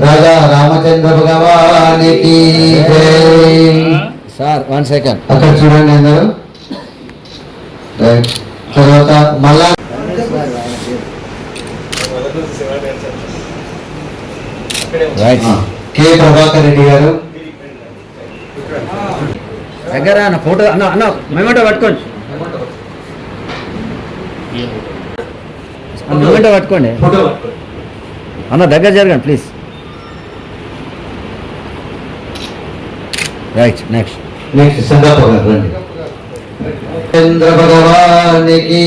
రాజా రామచంద్ర భగవానికి sir 1 second అక్కడ చూడండి అందరూ. తర్వాత మళ్ళా కె ప్రభాకర్ రెడ్డి గారు దగ్గర ఫోటో అన్న మెమెంటో పట్టుకోండి, మెమెంటో పట్టుకోండి అన్న, దగ్గర జరగండి ప్లీజ్. రైట్, నెక్స్ట్ సంగప్ప గారు రండి. చంద్ర భగవానికి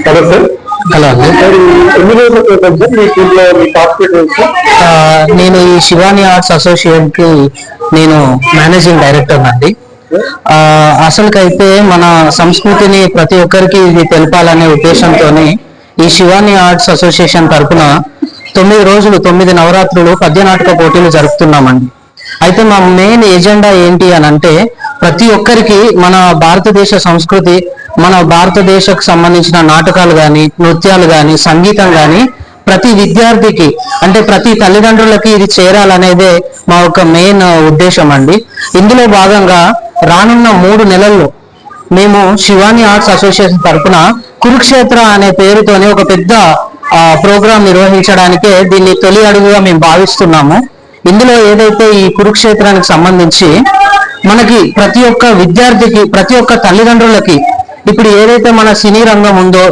హలో సార్. హలో నేను ఈ శివాని ఆర్ట్స్ అసోసియేషన్ కి నేను మేనేజింగ్ డైరెక్టర్ అండి. అసలుకైతే మన సంస్కృతిని ప్రతి ఒక్కరికి ఇది తెలపాలనే ఉద్దేశంతోనే ఈ శివాని ఆర్ట్స్ అసోసియేషన్ తరఫున 9 రోజులు 9 నవరాత్రులు పద్య నాటక పోటీలు జరుపుతున్నామండి. అయితే మా మెయిన్ ఎజెండా ఏంటి అని అంటే ప్రతి ఒక్కరికి మన భారతదేశ సంస్కృతి, మన భారతదేశకు సంబంధించిన నాటకాలు కానీ, నృత్యాలు కానీ, సంగీతం కానీ ప్రతి విద్యార్థికి అంటే ప్రతి తల్లిదండ్రులకి ఇది చేరాలనేదే మా యొక్క మెయిన్ ఉద్దేశం అండి. ఇందులో భాగంగా రానున్న 3 నెలల్లో మేము శివాని ఆర్ట్స్ అసోసియేషన్ తరఫున కురుక్షేత్ర అనే పేరుతోనే ఒక పెద్ద ప్రోగ్రాం నిర్వహించడానికే దీన్ని తొలి అడుగుగా మేము భావిస్తున్నాము. ఇందులో ఏదైతే ఈ కురుక్షేత్రానికి సంబంధించి మనకి ప్రతి ఒక్క విద్యార్థికి, ప్రతి ఒక్క తల్లిదండ్రులకి ఇప్పుడు ఏదైతే మన సినీ రంగం ఉందో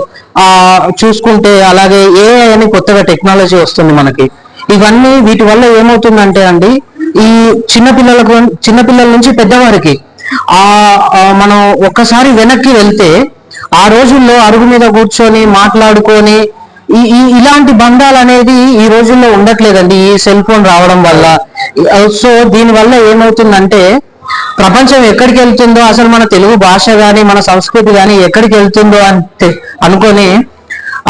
చూసుకుంటే, అలాగే ఏఐ అని కొత్తగా టెక్నాలజీ వస్తుంది మనకి. ఇవన్నీ వీటి వల్ల ఏమవుతుందంటే అండి, ఈ చిన్నపిల్లల నుంచి పెద్దవారికి మనం ఒక్కసారి వెనక్కి వెళ్తే ఆ రోజుల్లో అరుగు మీద కూర్చొని మాట్లాడుకొని ఇలాంటి బంధాలు అనేది ఈ రోజుల్లో ఉండట్లేదండి, ఈ సెల్ ఫోన్ రావడం వల్ల. సో దీని వల్ల ఏమవుతుందంటే ప్రపంచం ఎక్కడికి వెళ్తుందో, అసలు మన తెలుగు భాష కానీ మన సంస్కృతి కానీ ఎక్కడికి వెళ్తుందో అని అనుకొని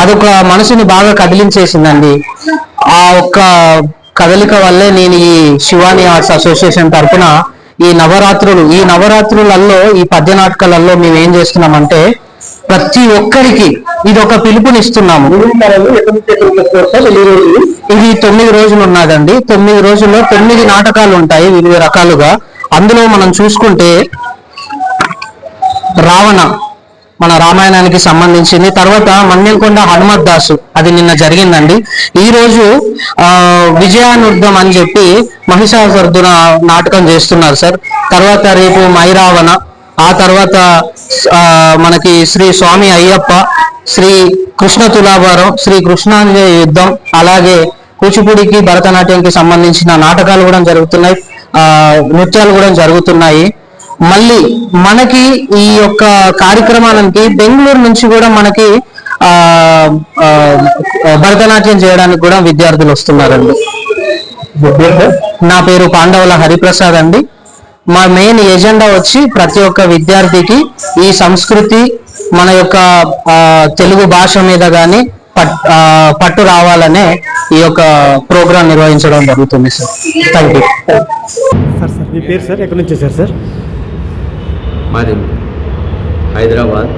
అదొక మనసుని బాగా కదిలించేసిందండి. ఆ ఒక్క కదలిక వల్లే నేను ఈ శివాని ఆర్ట్స్ అసోసియేషన్ తరఫున ఈ నవరాత్రులలో ఈ పద్య నాటకాలలో మేము ఏం చేస్తున్నామంటే ప్రతి ఒక్కరికి ఇది ఒక పిలుపునిస్తున్నాము. ఇది 9 రోజులు ఉన్నదండి. 9 రోజుల్లో 9 నాటకాలు ఉంటాయి వివిధ రకాలుగా. అందులో మనం చూసుకుంటే రావణ మన రామాయణానికి సంబంధించింది, తర్వాత మన్యంకొండ హనుమత్ దాసు అది నిన్న జరిగిందండి. ఈ రోజు విజయానుర్ధం అని చెప్పి మహిషాసురున నాటకం చేస్తున్నారు సార్. తర్వాత రేపు మైరావణ, ఆ తర్వాత మనకి శ్రీ స్వామి అయ్యప్ప, శ్రీ కృష్ణ తులాభారం, శ్రీ కృష్ణాంజనేయ యుద్ధం, అలాగే కూచిపూడికి భరతనాట్యంకి సంబంధించిన నాటకాలు కూడా జరుగుతున్నాయి, నృత్యాలు కూడా జరుగుతున్నాయి. మళ్ళీ మనకి ఈ యొక్క కార్యక్రమానికి బెంగళూరు నుంచి కూడా మనకి భరతనాట్యం చేయడానికి కూడా విద్యార్థులు వస్తున్నారండి. నా పేరు పాండవుల హరిప్రసాద్ అండి. మా మెయిన్ ఎజెండా వచ్చి ప్రతి ఒక్క విద్యార్థికి ఈ సంస్కృతి, మన యొక్క తెలుగు భాష మీద కానీ పట్టు రావాలనే ఈ యొక్క ప్రోగ్రాం నిర్వహించడం జరుగుతుంది సార్. Thank you sir. మీ పేరు సార్, ఎక్కడి నుంచి వచ్చారు సార్? మాది హైదరాబాద్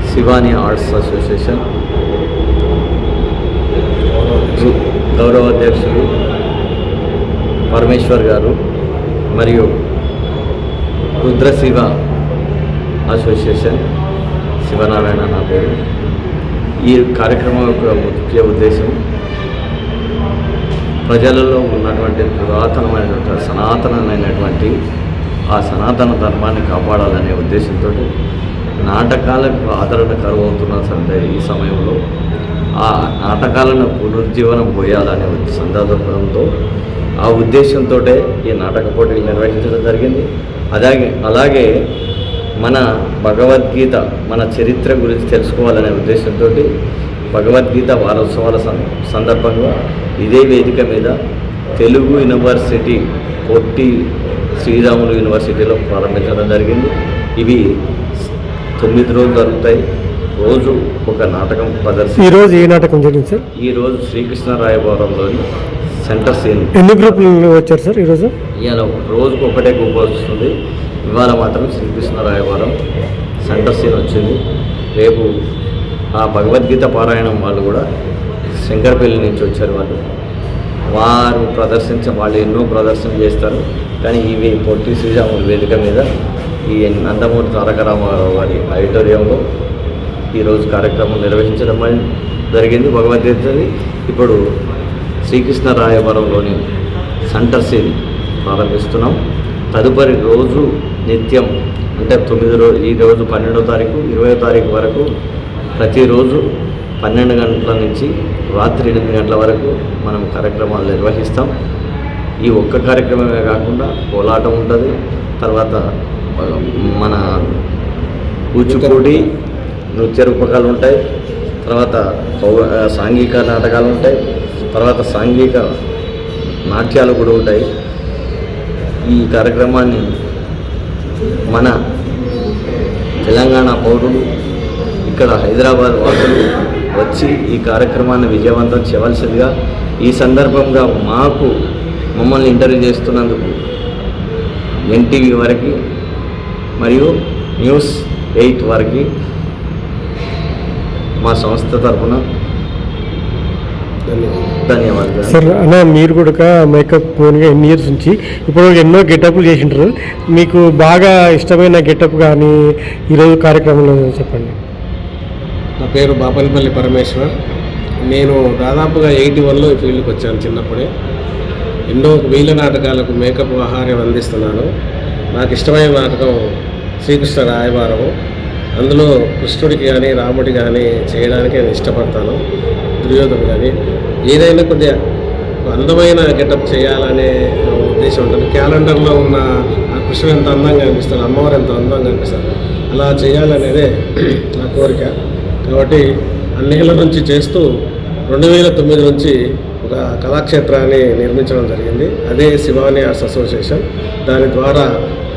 శివాని ఆర్ట్స్ అసోసియేషన్ గౌరవ అధ్యక్షులు పరమేశ్వర్ గారు మరియు రుద్రశివ అసోసియేషన్ శివనారాయణ నా పేరు. ఈ కార్యక్రమం యొక్క ముఖ్య ఉద్దేశం ప్రజలలో ఉన్నటువంటి పురాతనమైనటువంటి సనాతనమైనటువంటి ఆ సనాతన ధర్మాన్ని కాపాడాలనే ఉద్దేశంతో నాటకాలకు ఆదరణ కరువవుతున్న ఈ సమయంలో ఆ నాటకాలను పునరుజ్జీవనం పోయాలనే సందర్భంతో ఆ ఉద్దేశంతో ఈ నాటక పోటీలు నిర్వహించడం జరిగింది. అలాగే మన భగవద్గీత, మన చరిత్ర గురించి తెలుసుకోవాలనే ఉద్దేశంతో భగవద్గీత వారోత్సవాల సందర్భంగా ఇదే వేదిక మీద తెలుగు యూనివర్సిటీ పొట్టి శ్రీరాములు యూనివర్సిటీలో ప్రారంభించడం జరిగింది. ఇవి 9 రోజులు జరుగుతాయి. రోజు ఒక నాటకం ప్రదర్శన. ఈరోజు ఏ నాటకం జరిగింది సార్? ఈరోజు శ్రీకృష్ణరాయపురంలోని సెంటర్ సీన్. ఎన్ని గ్రూపులు వచ్చారు సార్ ఈరోజు? ఇవాళ రోజుకు ఒకటే గ్రూప్ వస్తుంది. ఇవాళ మాత్రం శ్రీకృష్ణరాయపురం సెంటర్ సీన్ వచ్చింది. రేపు ఆ భగవద్గీత పారాయణం వాళ్ళు కూడా శంకరపల్లి నుంచి వచ్చారు. వారు వాళ్ళు ఎన్నో ప్రదర్శన చేస్తారు. కానీ ఇవి పొట్టి శ్రీరాములు వేదిక మీద ఈ నందమూరి తారక రామారావు గారి ఆడిటోరియంలో ఈరోజు కార్యక్రమం నిర్వహించడం జరిగింది. భగవద్గీతది ఇప్పుడు శ్రీకృష్ణరాయవరంలోని సెంటర్ సీన్ ప్రారంభిస్తున్నాం. తదుపరి రోజు నిత్యం అంటే ఈ రోజు 12వ తారీఖు 20వ తారీఖు వరకు ప్రతిరోజు 12 గంటల నుంచి రాత్రి 8 గంటల వరకు మనం కార్యక్రమాలు నిర్వహిస్తాం. ఈ ఒక్క కార్యక్రమమే కాకుండా కోలాటం ఉంటుంది, తర్వాత మన కూచిపూడి నృత్య రూపకాలు ఉంటాయి, తర్వాత సాంఘిక నాటకాలు ఉంటాయి, తర్వాత సాంఘిక నాట్యాలు కూడా ఉంటాయి. ఈ కార్యక్రమాన్ని మన తెలంగాణ పౌరులు ఇక్కడ హైదరాబాద్ వాసులు వచ్చి ఈ కార్యక్రమాన్ని విజయవంతం చేయవలసిందిగా ఈ సందర్భంగా మమ్మల్ని ఇంటర్వ్యూ చేస్తున్నందుకు ఎన్టీవీ వారికి మరియు న్యూస్ 8 వారికి మా సంస్థ తరఫున ధన్యవాదాలు. సార్ అన్న, మీరు కూడా మేకప్ మెయిన్గా ఎన్ని ఇయర్స్ నుంచి ఇప్పుడు ఎన్నో గెటప్లు చేసింటారు. మీకు బాగా ఇష్టమైన గెటప్ కానీ ఈరోజు కార్యక్రమంలో చెప్పండి. నా పేరు బాపనపల్లి పరమేశ్వర్. నేను దాదాపుగా 81లో ఈ ఫీల్డ్కి వచ్చాను. చిన్నప్పుడే ఎన్నో వీళ్ళ నాటకాలకు మేకప్ ఆహార్యం అందిస్తున్నాను. నాకు ఇష్టమైన నాటకం శ్రీకృష్ణ రాయబారము. అందులో కృష్ణుడికి కానీ రాముడి కానీ చేయడానికి నేను ఇష్టపడతాను. దుర్యోధను కానీ ఏదైనా కొద్దిగా అందమైన గెటప్ చేయాలనే ఉద్దేశం ఉంటుంది. క్యాలెండర్లో ఉన్న ఆ కృష్ణుడు ఎంత అందంగా అనిపిస్తాడు, అమ్మవారు ఎంత అందంగా అనిపిస్తారు, అలా చేయాలనేదే నా కోరిక. కాబట్టి అన్నేళ్ల నుంచి చేస్తూ 2009 నుంచి ఒక కళాక్షేత్రాన్ని నిర్మించడం జరిగింది. అదే శివాని ఆర్ట్స్ అసోసియేషన్. దాని ద్వారా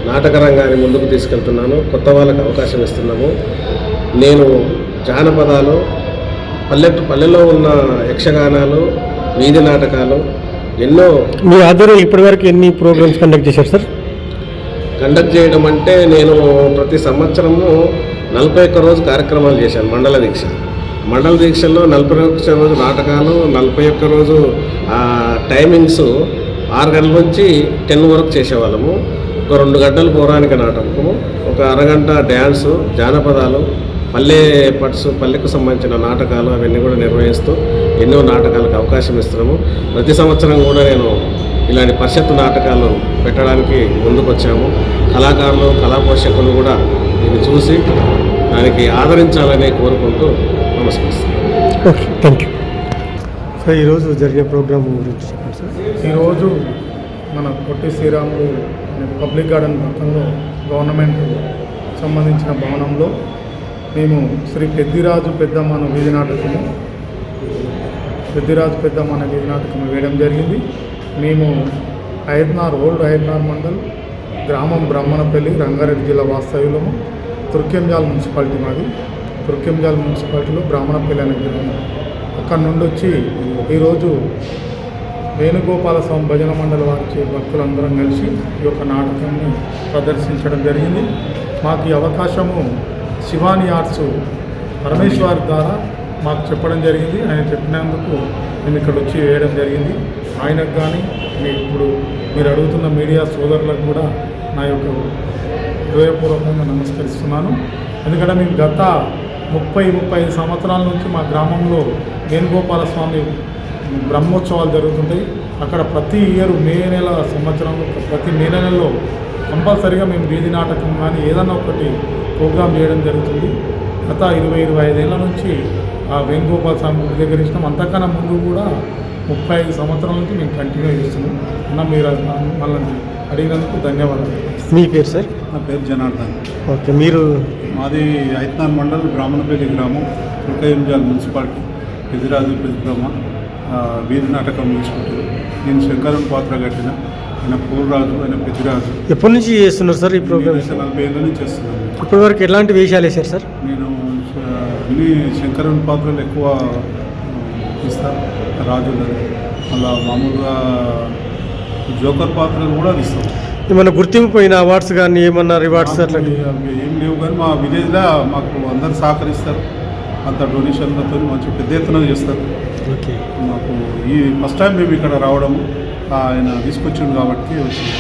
నాటక రంగాన్ని ముందుకు తీసుకెళ్తున్నాను. కొత్త వాళ్ళకి అవకాశం ఇస్తున్నాము. నేను జానపదాలు, పల్లెలో ఉన్న యక్షగానాలు, వీధి నాటకాలు ఎన్నో. మీ ఆధ్వర్యంలో ఇప్పటివరకు ఎన్ని ప్రోగ్రామ్స్ కండక్ట్ చేశారు సార్? కండక్ట్ చేయడం అంటే నేను ప్రతి సంవత్సరము 41 రోజు కార్యక్రమాలు చేశాను. మండల దీక్షల్లో 41 రోజు నాటకాలు, 41 రోజు టైమింగ్స్ 6 గంటల నుంచి 10 వరకు చేసేవాళ్ళము. ఒక 2 గంటలు పౌరాణిక నాటకము, ఒక అరగంట డ్యాన్సు, జానపదాలు, పల్లెకు సంబంధించిన నాటకాలు అవన్నీ కూడా నిర్వహిస్తూ ఎన్నో నాటకాలకు అవకాశం ఇస్తున్నాము. ప్రతి సంవత్సరం కూడా నేను ఇలాంటి పరిషత్తు నాటకాలు పెట్టడానికి ముందుకు వచ్చాము. కళాకారులు, కళా పోషకులు కూడా దీన్ని చూసి దానికి ఆదరించాలని కోరుకుంటూ నమస్కరిస్తున్నాను. Okay, thank you sir. ఈరోజు జరిగే ప్రోగ్రామ్ గురించి చెప్పండి సార్. ఈరోజు మన Potti Sriramulu public garden పక్కనలో government సంబంధించిన భవనంలో మేము శ్రీ పెద్దిరాజు పెద్దమ్మన వీధి నాటకము వేయడం జరిగింది. మేము ఓల్డ్ హైదనార్ మండల్, గ్రామం బ్రహ్మణపల్లి, రంగారెడ్డి జిల్లా వాస్తవ్యులము. తుర్కెంజాల్ మున్సిపాలిటీ మాది. తుర్కెంజాల్ మున్సిపాలిటీలో బ్రాహ్మణపల్లి అనే గ్రామం. అక్కడి నుండి వచ్చి ఈరోజు వేణుగోపాల స్వామి భజన మండలి వారి భక్తులందరం కలిసి ఈ యొక్క నాటకాన్ని ప్రదర్శించడం జరిగింది. మాకు ఈ అవకాశము శివాని ఆర్ట్స్ పరమేశ్వర్ ద్వారా మాకు చెప్పడం జరిగింది. ఆయన చెప్పినందుకు మేము ఇక్కడ వచ్చి వేయడం జరిగింది. ఆయనకు కానీ ఇప్పుడు మీరు అడుగుతున్న మీడియా సోదరులకు కూడా నా యొక్క హృదయపూర్వకంగా నమస్కరిస్తున్నాను. ఎందుకంటే మేము గత 30-35 సంవత్సరాల నుంచి మా గ్రామంలో వేణుగోపాల స్వామి బ్రహ్మోత్సవాలు జరుగుతుంటాయి. అక్కడ ప్రతి ఇయర్ సంవత్సరంలో ప్రతి మే నెలలో కంపల్సరీగా మేము వీధి నాటకం కానీ ఏదన్నా ఒకటి ప్రోగ్రాం చేయడం జరుగుతుంది. గత 20-25 ఏళ్ళ నుంచి ఆ వేణుగోపాల స్వామి గుడి దగ్గర ఇష్టం. అంతకన్నా ముందు కూడా 35 సంవత్సరాల నుంచి మేము కంటిన్యూ చేస్తున్నాం. అన్న మీరు మళ్ళీ అడిగినందుకు ధన్యవాదాలు. మీ పేరు సార్? నా పేరు జనార్దన్. ఓకే, మీరు? మాది ఐత్నార్ మండల్, బ్రాహ్మణపల్లి గ్రామం, తుర్కయంజాల్ మున్సిపాలిటీ, పెద్దిరాజు పెద్దమ్మ వీధి నాటకం తీసుకుంటారు. నేను శంకరం పాత్ర కట్టిన, ఆయన పూర్రాజు, ఆయన పెద్దిరాజు. ఎప్పటి నుంచి చేస్తున్నారు సార్ ఈ ప్రోగ్రామ్? 40 ఏళ్ళ నుంచి చేస్తున్నాను. ఇప్పటి వరకు ఎలాంటి వేషాలు వేశారు సార్? నేను అన్ని శంకరం పాత్రలు ఎక్కువ ఇస్తాను, రాజులు. మళ్ళా మామూలుగా జోకర్ పాత్రలు కూడా ఇస్తాం. ఏమన్నా గుర్తింపు పోయిన అవార్డ్స్ కానీ ఏమన్నా రివార్డ్స్ అట్లాంటివి? అవి ఏం లేవు కానీ మా విలేజ్లో మాకు అందరు సహకరిస్తారు, అంత డొనేషన్లతో మంచి పెద్ద ఎత్తున చేస్తారు. ఓకే. మాకు ఈ ఫస్ట్ టైం మేము ఇక్కడ రావడము ఆయన తీసుకొచ్చిండు కాబట్టి వచ్చింది.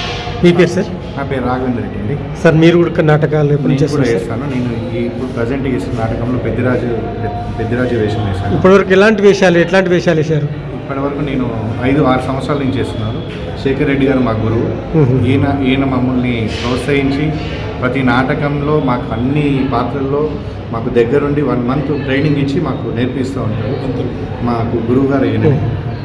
మీ పేరు సార్? నా పేరు రాఘవేంద్ర రెడ్డి అండి. సార్ మీరు కూడా నాటకాలు ఎప్పుడు నేను కూడా చేస్తారు? చేస్తాను. నేను ఇప్పుడు ప్రజెంట్ చేసిన నాటకంలో పెద్దిరాజు వేషం వేశాను. ఇప్పటివరకు ఎట్లాంటి వేషాలు వేశారు? ఇప్పటివరకు నేను 5-6 సంవత్సరాల నుంచి చేస్తున్నాను. శేఖర్ రెడ్డి గారు మా గురువు. ఈయన మమ్మల్ని ప్రోత్సహించి ప్రతి నాటకంలో మాకు అన్ని పాత్రల్లో మాకు దగ్గరుండి 1 మంత్ ట్రైనింగ్ ఇచ్చి మాకు నేర్పిస్తూ ఉంటారు. మాకు గురువు గారు ఈయన.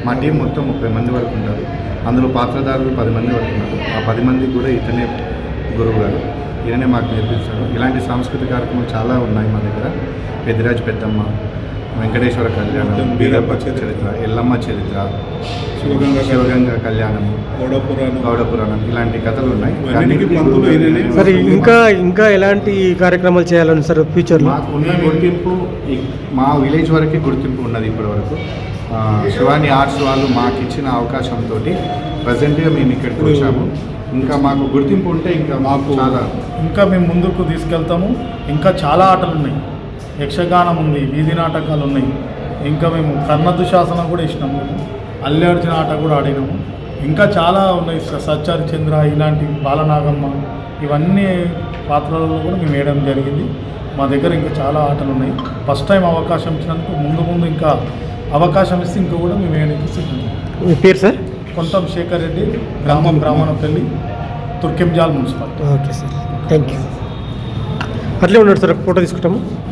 మా టీం మొత్తం 30 మంది వరకు ఉంటారు. అందులో పాత్రధారులు 10 మంది వరకు ఉన్నారు. ఆ 10 మందికి కూడా ఇతనే గురువు గారు. ఈయననే మాకు నేర్పిస్తాడు. ఇలాంటి సాంస్కృతిక కార్యక్రమాలు చాలా ఉన్నాయి మా దగ్గర. పెద్దిరాజు పెద్దమ్మ, వెంకటేశ్వర కళ్యాణం, బీరప్ప చరిత్ర, ఎల్లమ్మ చరిత్ర, శివగంగ కళ్యాణం, గౌడ పురాణం ఇలాంటి కథలు ఉన్నాయి. సరే, ఇంకా ఎలాంటి కార్యక్రమాలు చేయాలని సార్ ఫ్యూచర్లో? మాకు ఉన్న గుర్తింపు మా విలేజ్ వరకే గుర్తింపు ఉన్నది ఇప్పటి వరకు. శివాని ఆర్ట్స్ వాళ్ళు మాకు ఇచ్చిన అవకాశంతో ప్రజెంట్గా మేము ఇక్కడికి వచ్చాము. ఇంకా మాకు గుర్తింపు ఉంటే ఇంకా మాకు ఇంకా మేము ముందుకు తీసుకెళ్తాము. ఇంకా చాలా ఆటలు ఉన్నాయి, యక్షగానం ఉంది, వీధి నాటకాలు ఉన్నాయి. ఇంకా మేము కర్ణదుశాసనం కూడా ఇచ్చినాము, అల్లి అర్జున ఆట కూడా ఆడినాము. ఇంకా చాలా ఉన్నాయి, సచ్చారి చంద్ర, ఇలాంటి బాలనాగమ్మ, ఇవన్నీ పాత్రలలో కూడా మేము వేయడం జరిగింది. మా దగ్గర ఇంకా చాలా ఆటలు ఉన్నాయి. ఫస్ట్ టైం అవకాశం ఇచ్చినందుకు ముందు ఇంకా అవకాశం ఇస్తే ఇంకా కూడా మేము వేయడానికి సిద్ధం. మీ పేరు సార్? కొంతం శేఖర్ రెడ్డి, గ్రామం Brahmanapalli, Turkenjal municipality. Okay sir, thank you. అట్లే ఉన్నాడు సార్, ఫోటో తీసుకుంటాము.